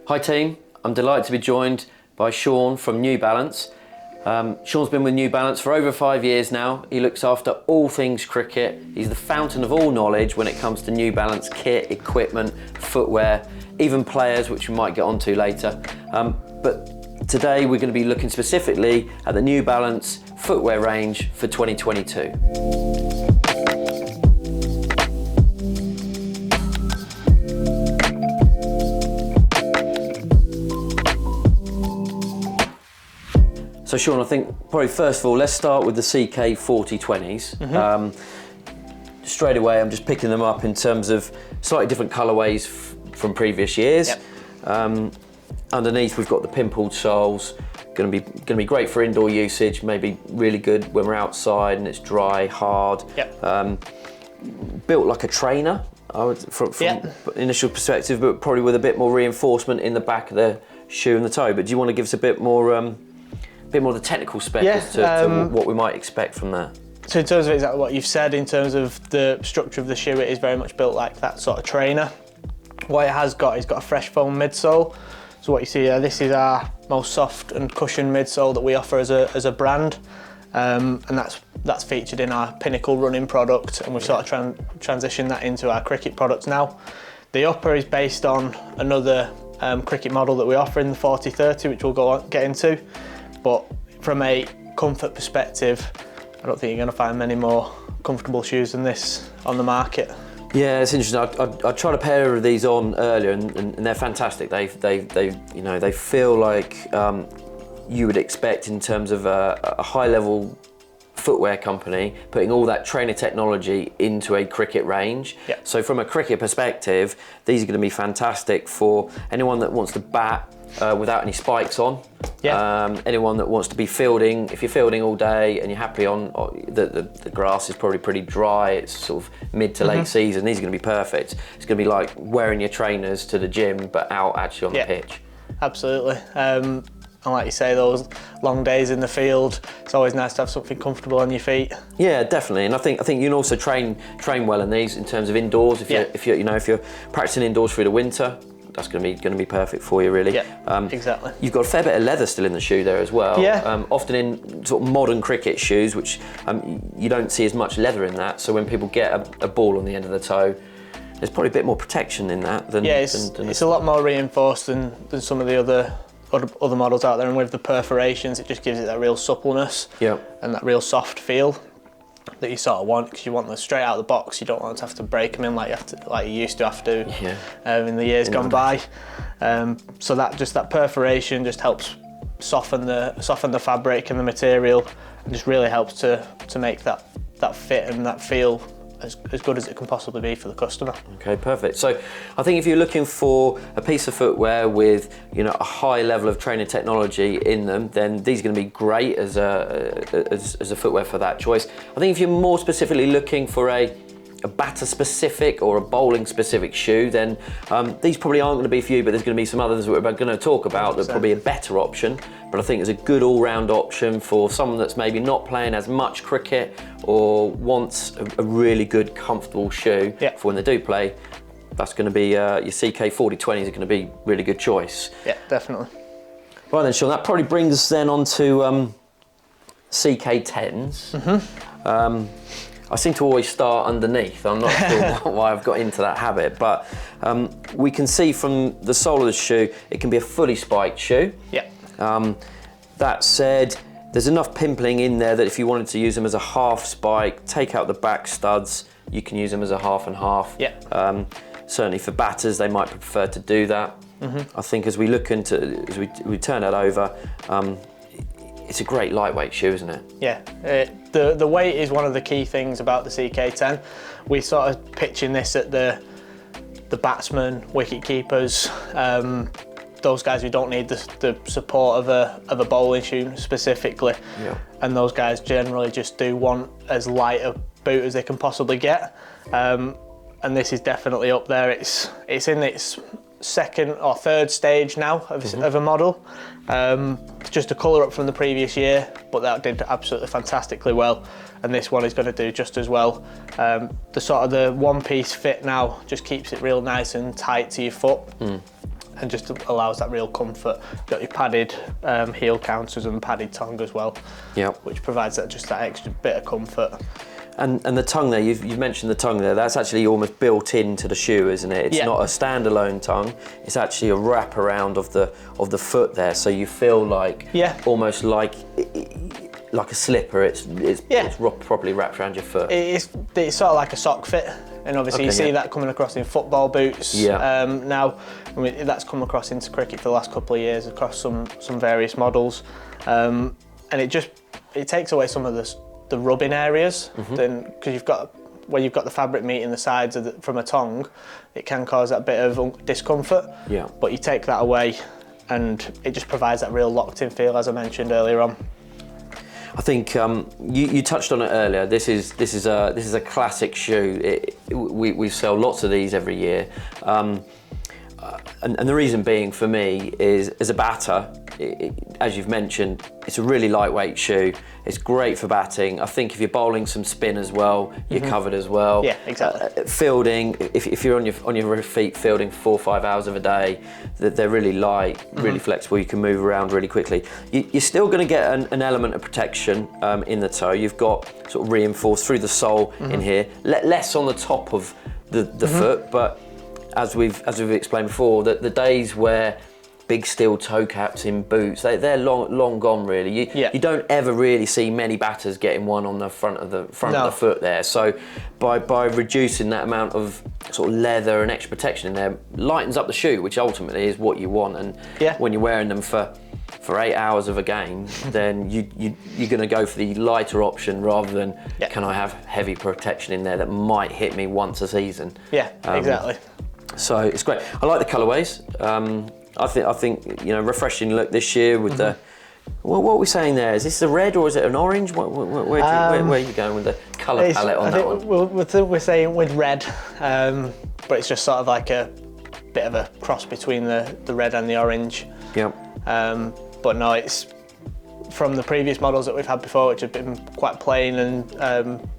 Hi team, I'm delighted to be joined by Sean from New Balance. Sean's been with New Balance for over 5 years now. He looks after all things cricket. He's the fountain of all knowledge when it comes to New Balance kit, equipment, footwear, even players, which we might get onto later. But today we're going to be looking specifically at the New Balance footwear range for 2022. So Sean, I think probably first of all, let's start with the CK 4020s. Straight away, I'm just picking them up in terms of slightly different colourways from previous years. Yep. Underneath, we've got the pimpled soles. Going to be great for indoor usage. Maybe really good when we're outside and it's dry, hard. Yep. Built like a trainer, from initial perspective, but probably with a bit more reinforcement in the back of the shoe and the toe. But do you want to give us a bit more of the technical spec as to what we might expect from that? So in terms of exactly what you've said, in terms of the structure of the shoe, it is very much built like that sort of trainer. What it has got is got a fresh foam midsole. So what you see here, this is our most soft and cushioned midsole that we offer as a brand, and that's featured in our Pinnacle running product, and we've sort of transitioned that into our cricket products now. The upper is based on another cricket model that we offer in the 4030, which we'll get into. But from a comfort perspective, I don't think you're going to find many more comfortable shoes than this on the market. Yeah, it's interesting. I tried a pair of these on earlier, and they're fantastic. They feel like you would expect in terms of a high level footwear company putting all that trainer technology into a cricket range. Yep. So from a cricket perspective, these are going to be fantastic for anyone that wants to bat without any spikes on. Yeah. Anyone that wants to be fielding, if you're fielding all day and you're happy on the grass is probably pretty dry, it's sort of mid to late season, these are going to be perfect. It's going to be like wearing your trainers to the gym but out actually on the pitch. Absolutely. And like you say, those long days in the field, it's always nice to have something comfortable on your feet. Yeah, definitely. And I think you can also train well in these in terms of indoors. If you're practicing indoors through the winter, that's going to be perfect for you, really. Yeah, exactly. You've got a fair bit of leather still in the shoe there as well. Yeah. Often in sort of modern cricket shoes, which you don't see as much leather in that. So when people get a ball on the end of the toe, there's probably a bit more protection in that than. Yeah, it's a lot more reinforced than some of the other models out there, and with the perforations, it just gives it that real suppleness and that real soft feel that you sort of want, because you want them straight out of the box. You don't want to have to break them in like you used to have to in the years gone by. So that perforation just helps soften the fabric and the material, and just really helps to make that fit and that feel as good as it can possibly be for the customer. Okay, perfect. So I think if you're looking for a piece of footwear with a high level of training technology in them, then these are going to be great as a footwear for that choice. I think if you're more specifically looking for a batter specific or a bowling specific shoe, then these probably aren't going to be for you, but there's going to be some others that we're going to talk about that are probably a better option. But I think it's a good all-round option for someone that's maybe not playing as much cricket or wants a really good, comfortable shoe for when they do play. That's going to be your CK 4020s are going to be really good choice. Yeah, definitely. Right then, Sean, that probably brings us then on to CK 10s. I seem to always start underneath. I'm not sure why I've got into that habit, but we can see from the sole of the shoe, it can be a fully spiked shoe. Yeah. That said, there's enough pimpling in there that if you wanted to use them as a half spike, take out the back studs, you can use them as a half and half. Yeah. Certainly for batters, they might prefer to do that. I think as we turn that over, it's a great lightweight shoe, isn't it? Yeah, the weight is one of the key things about the CK10. We sort of pitching this at the batsmen, wicket keepers, those guys who don't need the support of a bowling shoe specifically. Yeah. And those guys generally just do want as light a boot as they can possibly get. And this is definitely up there. It's in its second or third stage now of a model. Just a colour up from the previous year, but that did absolutely fantastically well, and this one is going to do just as well. The one piece fit now just keeps it real nice and tight to your foot. and just allows that real comfort. You've got your padded heel counters and padded tongue as well, which provides that extra bit of comfort. And the tongue there, you've mentioned the tongue there, that's actually almost built into the shoe, isn't it? It's not a standalone tongue, it's actually a wraparound of the foot there, so you feel like almost like a slipper, it's properly wrapped around your foot. It's sort of like a sock fit, and obviously you see that coming across in football boots. Now, I mean, that's come across into cricket for the last couple of years across some various models, and it takes away some of the rubbing areas, then because when you've got the fabric meeting the sides from a tongue, it can cause that bit of discomfort. But you take that away, and it just provides that real locked-in feel, as I mentioned earlier on. I think you touched on it earlier. This is a classic shoe. We sell lots of these every year, and the reason being for me is as a batter, as you've mentioned, it's a really lightweight shoe. It's great for batting. I think if you're bowling some spin as well, you're covered as well. Yeah, exactly. Fielding, if you're on your feet fielding 4 or 5 hours of a day, they're really light, really flexible. You can move around really quickly. You're still going to get an element of protection in the toe. You've got sort of reinforced through the sole in here, less on the top of the foot, but as we've explained before, the days where big steel toe caps in boots, they're long gone really. You don't ever really see many batters getting one on the front of the foot there. So by reducing that amount of sort of leather and extra protection in there, lightens up the shoe, which ultimately is what you want. And when you're wearing them for 8 hours of a game, then you're going to go for the lighter option rather than can I have heavy protection in there that might hit me once a season. Exactly. So it's great. I like the colourways. I think refreshing look this year with the. What are we saying there? Is this a red or is it an orange? Where are you going with the colour palette on that one? We're saying with red, but it's just sort of like a bit of a cross between the red and the orange. But no, it's from the previous models that we've had before, which have been quite plain and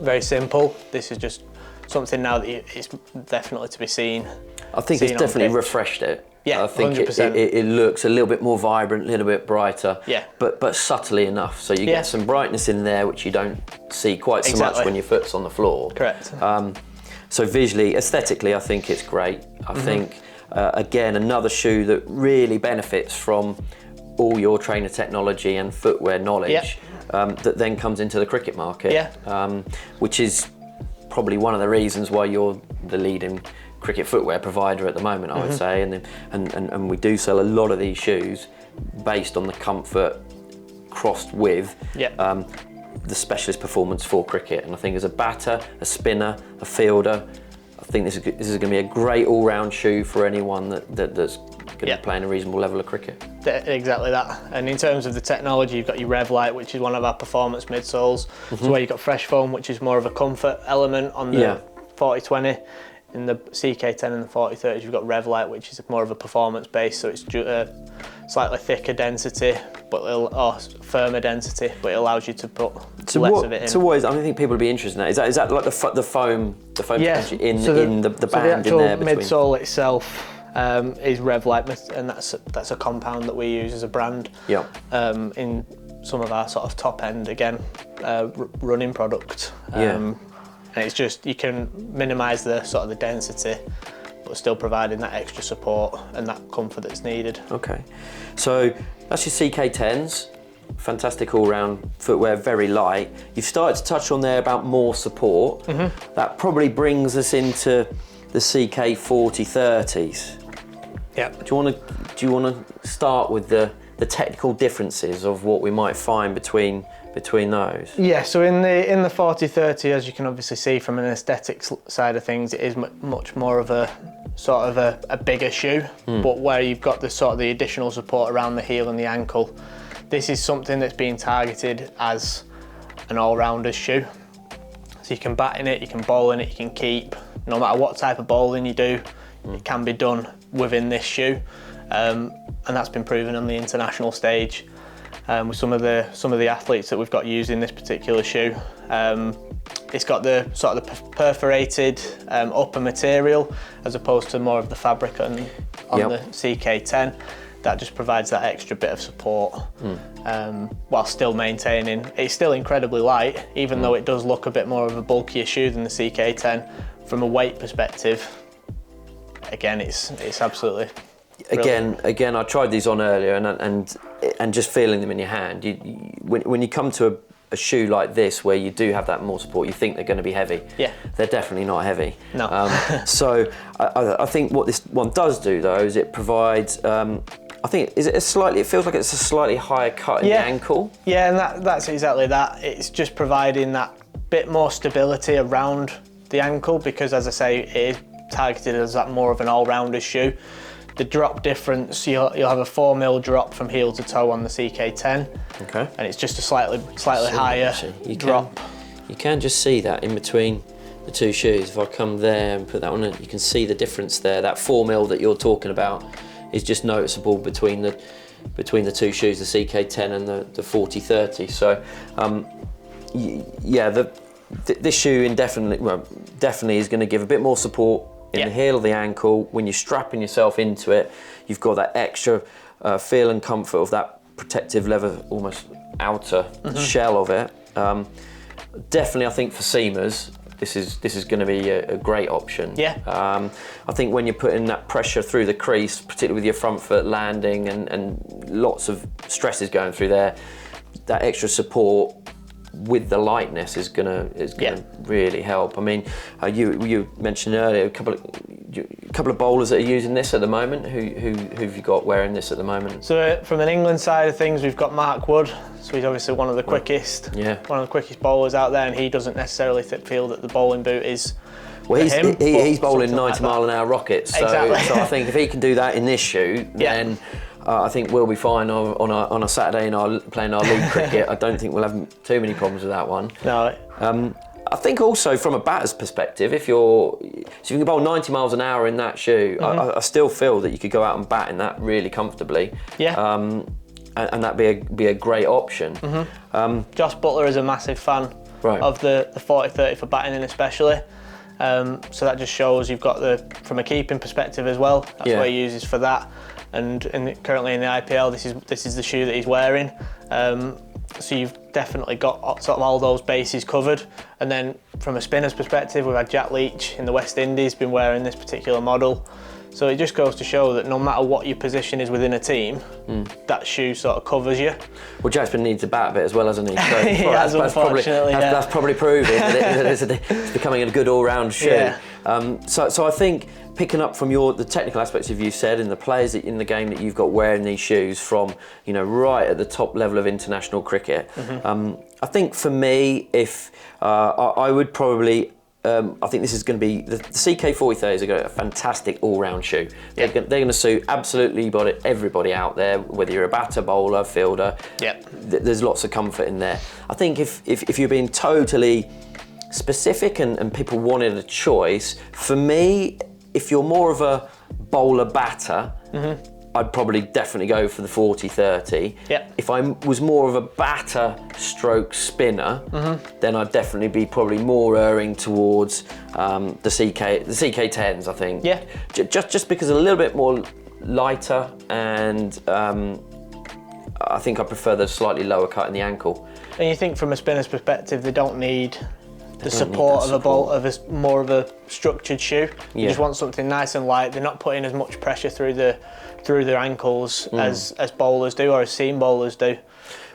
very simple. This is just something now that it's definitely to be seen. I think it's definitely refreshed it. Yeah, I think 100%. It looks a little bit more vibrant, a little bit brighter, yeah, but subtly enough. So you get some brightness in there, which you don't see quite so much when your foot's on the floor. Correct. So visually, aesthetically, I think it's great. I think, again, another shoe that really benefits from all your trainer technology and footwear knowledge that then comes into the cricket market, which is probably one of the reasons why you're the leading cricket footwear provider at the moment, I would say, and we do sell a lot of these shoes based on the comfort crossed with the specialist performance for cricket. And I think as a batter, a spinner, a fielder, I think this is going to be a great all-round shoe for anyone that's going to be playing a reasonable level of cricket. Exactly that. And in terms of the technology, you've got your Revlite, which is one of our performance midsoles. So where you've got Fresh Foam, which is more of a comfort element on the 40-20. In the CK10 and the 40-30s, you've got Revlite, which is more of a performance base, so it's slightly thicker density, or firmer density, but it allows you to put less of it in. So what is, I think people would be interested in that. Is that like the foam in the band the in there between? midsole itself is Revlite, and that's a compound that we use as a brand. In some of our sort of top end, again, running product. And it's just, you can minimise the sort of the density, but still providing that extra support and that comfort that's needed. Okay, so that's your CK10s, fantastic all-round footwear, very light. You've started to touch on there about more support. That probably brings us into the CK 40-30s. Yeah. Do you want to start with the technical differences of what we might find between those? Yeah, so in the 40-30, as you can obviously see from an aesthetics side of things, it is much more of a sort of a bigger shoe, but where you've got the sort of the additional support around the heel and the ankle. This is something that's being targeted as an all-rounders shoe. So you can bat in it, you can bowl in it, you can keep. No matter what type of bowling you do, it can be done within this shoe, and that's been proven on the international stage. With some of the athletes that we've got using this particular shoe. it's got the sort of the perforated upper material as opposed to more of the fabric on the CK10. That just provides that extra bit of support while still maintaining, it's still incredibly light, even though it does look a bit more of a bulkier shoe than the CK10. From a weight perspective, again, it's absolutely brilliant. Again, I tried these on earlier, and just feeling them in your hand, when you come to a shoe like this where you do have that more support, you think they're going to be heavy. Yeah. They're definitely not heavy. No. So I think what this one does do though is it provides, I think, it feels like it's a slightly higher cut in the ankle. Yeah, and that's exactly that. It's just providing that bit more stability around the ankle because, as I say, it is targeted as that more of an all-rounder shoe. The drop difference, you'll have a 4mm drop from heel to toe on the CK10. Okay. And it's just a slightly higher drop. You can just see that in between the two shoes. If I come there and put that on, you can see the difference there. That 4mm that you're talking about is just noticeable between the two shoes, the CK10 and the 4030. So, yeah, this shoe definitely is going to give a bit more support in the heel of the ankle. When you're strapping yourself into it, you've got that extra feel and comfort of that protective leather, almost outer shell of it. Definitely, I think for seamers, this is going to be a great option. Yeah. I think when you're putting that pressure through the crease, particularly with your front foot landing and lots of stresses going through there, that extra support with the lightness is gonna really help. I mean, you mentioned earlier a couple of bowlers that are using this at the moment. Who've you got wearing this at the moment? So from an England side of things, we've got Mark Wood. So he's obviously one of the quickest, bowlers out there, and he doesn't necessarily feel that the bowling boot is. Well, he's bowling 90-mile-an-hour rockets. So, exactly. So I think if he can do that in this shoe, then I think we'll be fine on a Saturday playing our league cricket. I don't think we'll have too many problems with that one. No. I think also from a batter's perspective, if you can bowl 90 miles an hour in that shoe, I still feel that you could go out and bat in that really comfortably. Yeah. And that'd be a great option. Josh Butler is a massive fan of the 40-30 for batting in especially. So that just shows you've got from a keeping perspective as well. That's what he uses for that. And currently in the IPL, this is the shoe that he's wearing. So you've definitely got sort of all those bases covered. And then from a spinner's perspective, we've had Jack Leach in the West Indies been wearing this particular model. So it just goes to show that no matter what your position is within a team, that shoe sort of covers you. Well, Jack's been needing to bat a bit as well, hasn't he? So he has, unfortunately. That's probably proving that it's becoming a good all-round shoe. Yeah. So I think picking up from the technical aspects of you said and the players in the game that you've got wearing these shoes from right at the top level of international cricket, I think for me, if I would probably. I think this is going to be the CK4030 is a fantastic all-round shoe. They're going to suit absolutely everybody out there, whether you're a batter, bowler, fielder. There's lots of comfort in there. I think if you're being totally specific and people wanted a choice, for me, if you're more of a bowler batter, I'd probably definitely go for the 40-30. If I was more of a batter stroke spinner, then I'd definitely be probably more erring towards the CK10s, I think. Just because a little bit more lighter, and I think I prefer the slightly lower cut in the ankle. And you think from a spinner's perspective, they don't need the support of a ball of more of a structured shoe. You just want something nice and light. They're not putting as much pressure through their ankles as bowlers do or as seam bowlers do.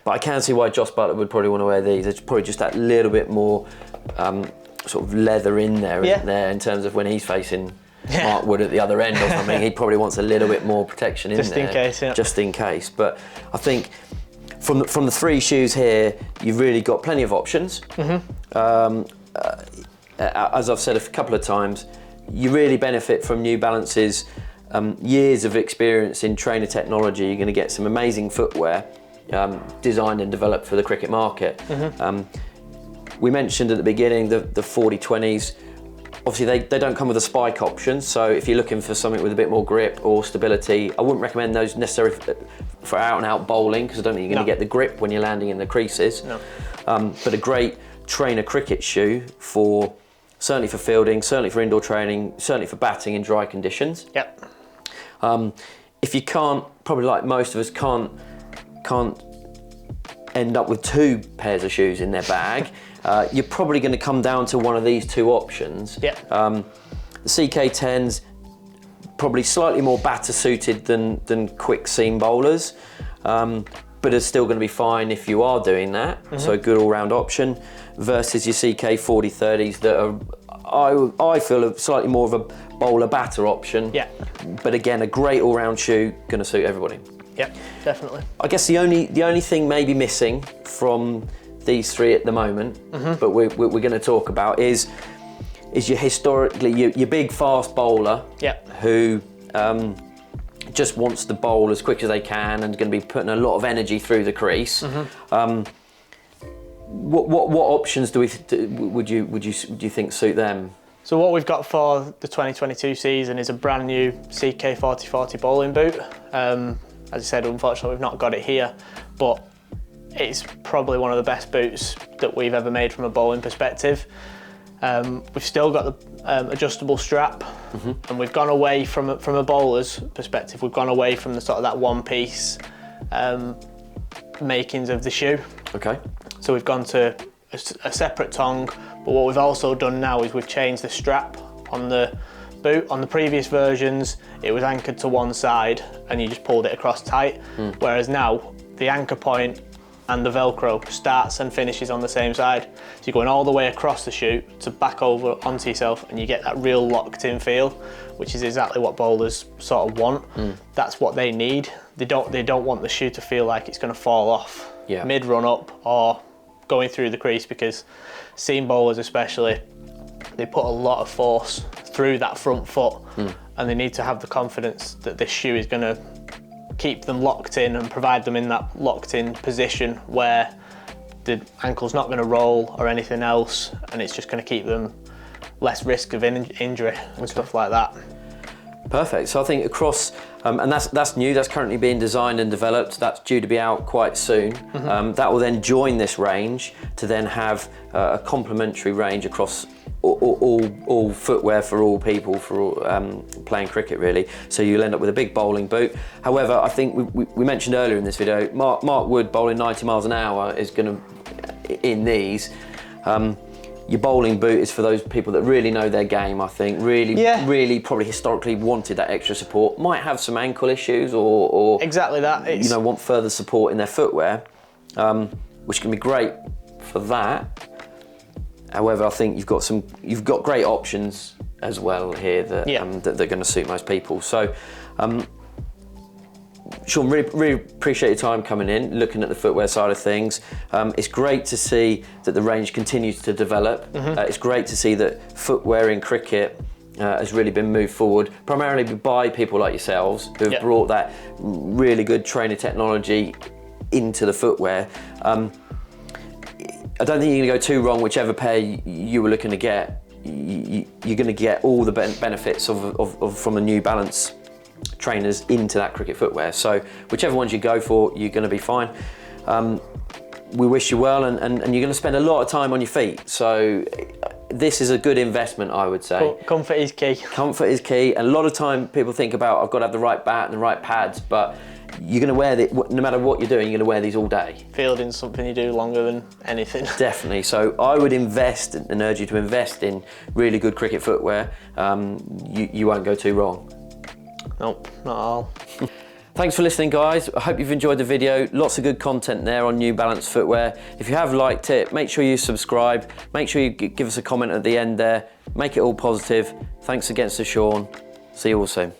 But I can see why Josh Butler would probably want to wear these. There's probably just that little bit more sort of leather in there, isn't there, in terms of when he's facing Mark Wood at the other end or something. He probably wants a little bit more protection in there. Just in case, Just in case. But I think from the three shoes here, you've really got plenty of options. As I've said a couple of times, you really benefit from New Balance's years of experience in trainer technology. You're going to get some amazing footwear designed and developed for the cricket market. We mentioned at the beginning the 40-20s. Obviously, they don't come with a spike option, so if you're looking for something with a bit more grip or stability, I wouldn't recommend those necessarily for out-and-out bowling, because I don't think you're going to get the grip when you're landing in the creases. But a great trainer cricket shoe for, certainly for fielding, certainly for indoor training, certainly for batting in dry conditions. Yep. If you can't, probably like most of us, can't end up with 2 pairs of shoes in their bag, you're probably going to come down to one of these 2 options. Yep. The CK10s, probably slightly more batter suited than quick seam bowlers, but are still going to be fine if you are doing that. So a good all-round option versus your CK 40-30s that are, I feel, a slightly more of a bowler batter option. Yeah. But again, a great all-round shoe, going to suit everybody. Yep, definitely. I guess the only thing maybe missing from these 3 at the moment, but we're going to talk about is your your big fast bowler, who just wants to bowl as quick as they can and is going to be putting a lot of energy through the crease. What options would you think suit them? So what we've got for the 2022 season is a brand new CK 40-40 bowling boot. As I said, unfortunately we've not got it here, but it's probably one of the best boots that we've ever made from a bowling perspective. We've still got the adjustable strap, and we've gone away from a bowler's perspective. We've gone away from the sort of that one-piece makings of the shoe. Okay. So we've gone to a separate tongue, but what we've also done now is we've changed the strap on the boot. On the previous versions, it was anchored to one side and you just pulled it across tight, whereas now the anchor point and the Velcro starts and finishes on the same side. So you're going all the way across the shoe to back over onto yourself, and you get that real locked in feel, which is exactly what bowlers sort of want. That's what they need. They don't want the shoe to feel like it's going to fall off mid run up or going through the crease, because seam bowlers especially, they put a lot of force through that front foot, and they need to have the confidence that this shoe is going to keep them locked in and provide them in that locked in position where the ankle's not going to roll or anything else, and it's just going to keep them less risk of injury and stuff like that. Perfect. So I think across, and that's new, that's currently being designed and developed, that's due to be out quite soon. That will then join this range to then have a complementary range across all footwear for all people, for all, playing cricket really. So you'll end up with a big bowling boot. However, I think we mentioned earlier in this video, Mark Wood bowling 90 miles an hour is going to, in these, your bowling boot is for those people that really know their game, I think, really probably historically wanted that extra support, might have some ankle issues or exactly that. You know, want further support in their footwear, which can be great for that. However, I think you've got great options as well here that that they're going to suit most people. So, Sean, really appreciate your time coming in, looking at the footwear side of things. It's great to see that the range continues to develop. It's great to see that footwear in cricket has really been moved forward, primarily by people like yourselves who have brought that really good trainer technology into the footwear. I don't think you're going to go too wrong whichever pair you were looking to get. You're going to get all the benefits of from the New Balance trainers into that cricket footwear. So whichever ones you go for, you're going to be fine. We wish you well, and you're going to spend a lot of time on your feet. So this is a good investment, I would say. Comfort is key. Comfort is key. And a lot of time people think about, I've got to have the right bat and the right pads, but you're going to wear no matter what you're doing, you're going to wear these all day. Fielding's something you do longer than anything. Definitely. So I would invest and urge you to invest in really good cricket footwear. You won't go too wrong. Nope, not at all. Thanks for listening, guys. I hope you've enjoyed the video. Lots of good content there on New Balance footwear. If you have liked it, make sure you subscribe. Make sure you give us a comment at the end there. Make it all positive. Thanks again to Sean. See you all soon.